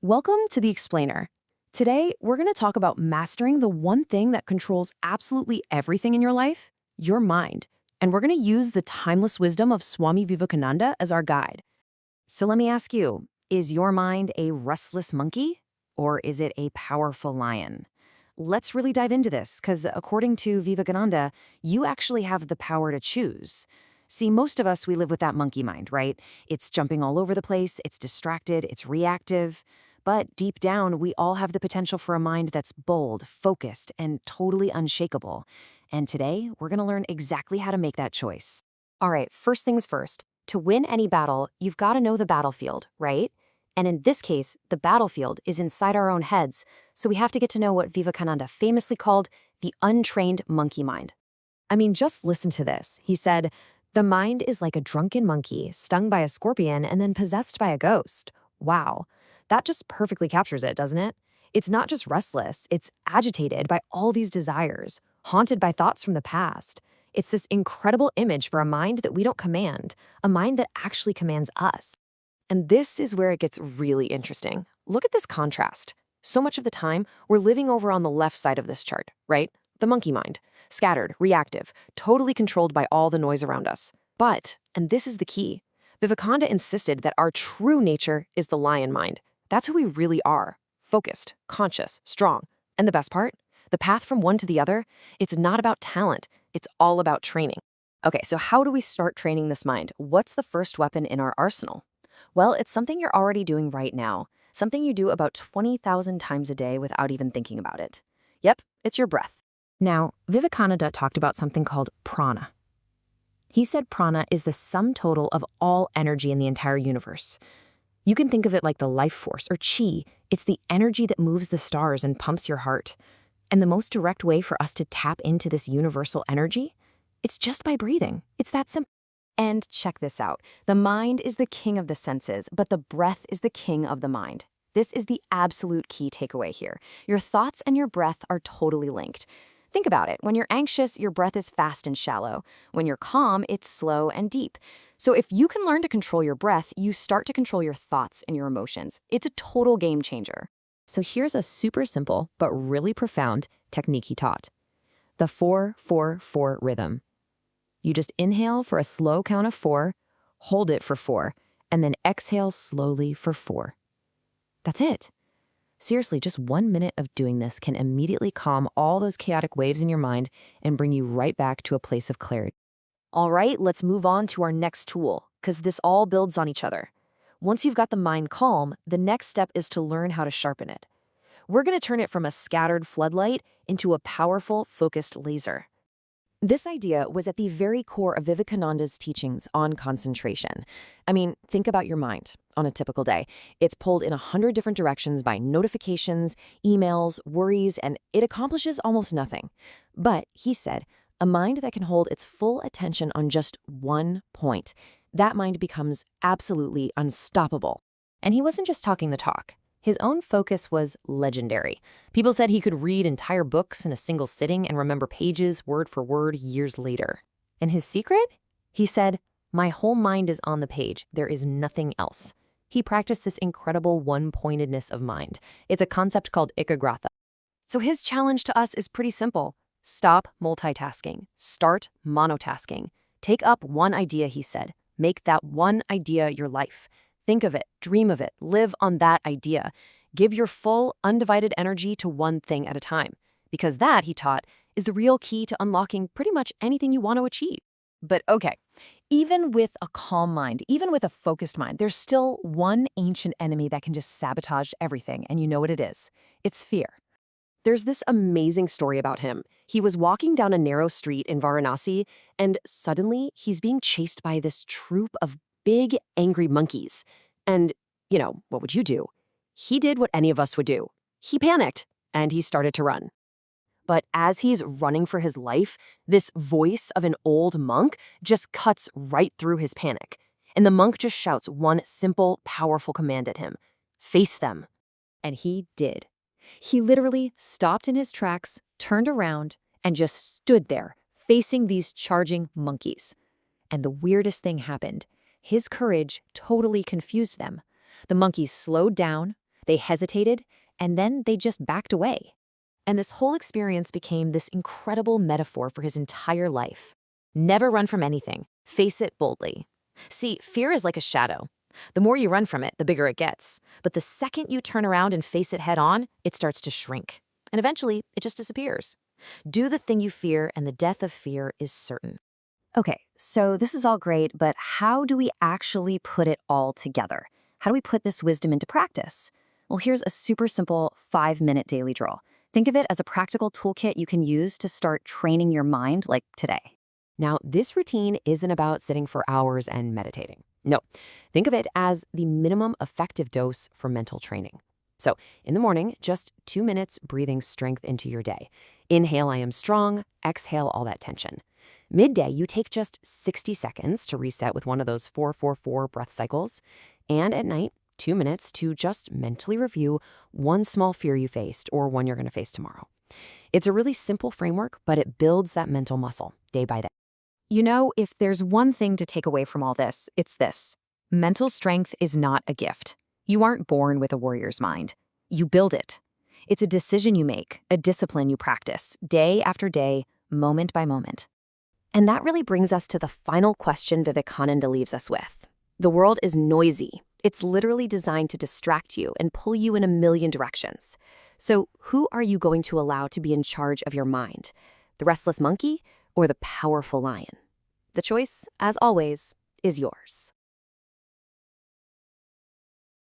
Welcome to The Explainer. Today, we're going to talk about mastering the one thing that controls absolutely everything in your life, your mind. And we're going to use the timeless wisdom of Swami Vivekananda as our guide. So let me ask you, is your mind a restless monkey or is it a powerful lion? Let's really dive into this because according to Vivekananda, you actually have the power to choose. See, most of us, we live with that monkey mind, right? It's jumping all over the place, it's distracted, it's reactive. But deep down, we all have the potential for a mind that's bold, focused, and totally unshakable. And today, we're going to learn exactly how to make that choice. All right, first things first. To win any battle, you've got to know the battlefield, right? And in this case, the battlefield is inside our own heads, so we have to get to know what Vivekananda famously called the untrained monkey mind. I mean, just listen to this. He said, "The mind is like a drunken monkey stung by a scorpion and then possessed by a ghost." Wow. That just perfectly captures it, doesn't it? It's not just restless, it's agitated by all these desires, haunted by thoughts from the past. It's this incredible image for a mind that we don't command, a mind that actually commands us. And this is where it gets really interesting. Look at this contrast. So much of the time, we're living over on the left side of this chart, right? The monkey mind. Scattered, reactive, totally controlled by all the noise around us. But, and this is the key, Vivekananda insisted that our true nature is the lion mind. That's who we really are. Focused, conscious, strong. And the best part? The path from one to the other, it's not about talent. It's all about training. Okay, so how do we start training this mind? What's the first weapon in our arsenal? Well, it's something you're already doing right now. Something you do about 20,000 times a day without even thinking about it. Yep, it's your breath. Now, Vivekananda talked about something called prana. He said prana is the sum total of all energy in the entire universe. You can think of it like the life force, or chi. It's the energy that moves the stars and pumps your heart. And the most direct way for us to tap into this universal energy? It's just by breathing. It's that simple. And check this out. The mind is the king of the senses, but the breath is the king of the mind. This is the absolute key takeaway here. Your thoughts and your breath are totally linked. Think about it. When you're anxious, your breath is fast and shallow. When you're calm, it's slow and deep. So if you can learn to control your breath, you start to control your thoughts and your emotions. It's a total game changer. So here's a super simple but really profound technique he taught. The 4-4-4 rhythm. You just inhale for a slow count of 4, hold it for 4, and then exhale slowly for 4. That's it. Seriously, just 1 minute of doing this can immediately calm all those chaotic waves in your mind and bring you right back to a place of clarity. All right, let's move on to our next tool, because this all builds on each other. Once you've got the mind calm, the next step is to learn how to sharpen it. We're going to turn it from a scattered floodlight into a powerful, focused laser. This idea was at the very core of Vivekananda's teachings on concentration. I mean, think about your mind on a typical day. It's pulled in 100 different directions by notifications, emails, worries, and it accomplishes almost nothing. But, he said, a mind that can hold its full attention on just one point, that mind becomes absolutely unstoppable. And he wasn't just talking the talk. His own focus was legendary. People said he could read entire books in a single sitting and remember pages word for word years later. And his secret? He said, "My whole mind is on the page. There is nothing else." He practiced this incredible one-pointedness of mind. It's a concept called ekagrata. So his challenge to us is pretty simple. Stop multitasking. Start monotasking. Take up one idea, he said. Make that one idea your life. Think of it, dream of it, live on that idea. Give your full, undivided energy to one thing at a time. Because that, he taught, is the real key to unlocking pretty much anything you want to achieve. But okay, even with a calm mind, even with a focused mind, there's still one ancient enemy that can just sabotage everything, and you know what it is. It's fear. There's this amazing story about him. He was walking down a narrow street in Varanasi, and suddenly he's being chased by this troop of big, angry monkeys. And, what would you do? He did what any of us would do. He panicked, and he started to run. But as he's running for his life, this voice of an old monk just cuts right through his panic. And the monk just shouts one simple, powerful command at him. Face them. And he did. He literally stopped in his tracks, turned around, and just stood there, facing these charging monkeys. And the weirdest thing happened. His courage totally confused them. The monkeys slowed down, They hesitated, and then they just backed away. And this whole experience became this incredible metaphor for his entire life. Never run from anything. Face it boldly. See, fear is like a shadow. The more you run from it, the bigger it gets. But the second you turn around and face it head on, it starts to shrink. And eventually, it just disappears. Do the thing you fear, and the death of fear is certain. Okay, so this is all great, but how do we actually put it all together? How do we put this wisdom into practice? Well, here's a super simple 5-minute daily drill. Think of it as a practical toolkit you can use to start training your mind like today. Now, this routine isn't about sitting for hours and meditating. No, think of it as the minimum effective dose for mental training. So, in the morning, just 2 minutes breathing strength into your day. Inhale, I am strong. Exhale, all that tension. Midday, you take just 60 seconds to reset with one of those 4-4-4 breath cycles. And at night, 2 minutes to just mentally review one small fear you faced or one you're going to face tomorrow. It's a really simple framework, but it builds that mental muscle day by day. You know, if there's one thing to take away from all this, it's this. Mental strength is not a gift. You aren't born with a warrior's mind. You build it. It's a decision you make, a discipline you practice, day after day, moment by moment. And that really brings us to the final question Vivekananda leaves us with. The world is noisy. It's literally designed to distract you and pull you in a million directions. So who are you going to allow to be in charge of your mind? The restless monkey or the powerful lion? The choice, as always, is yours.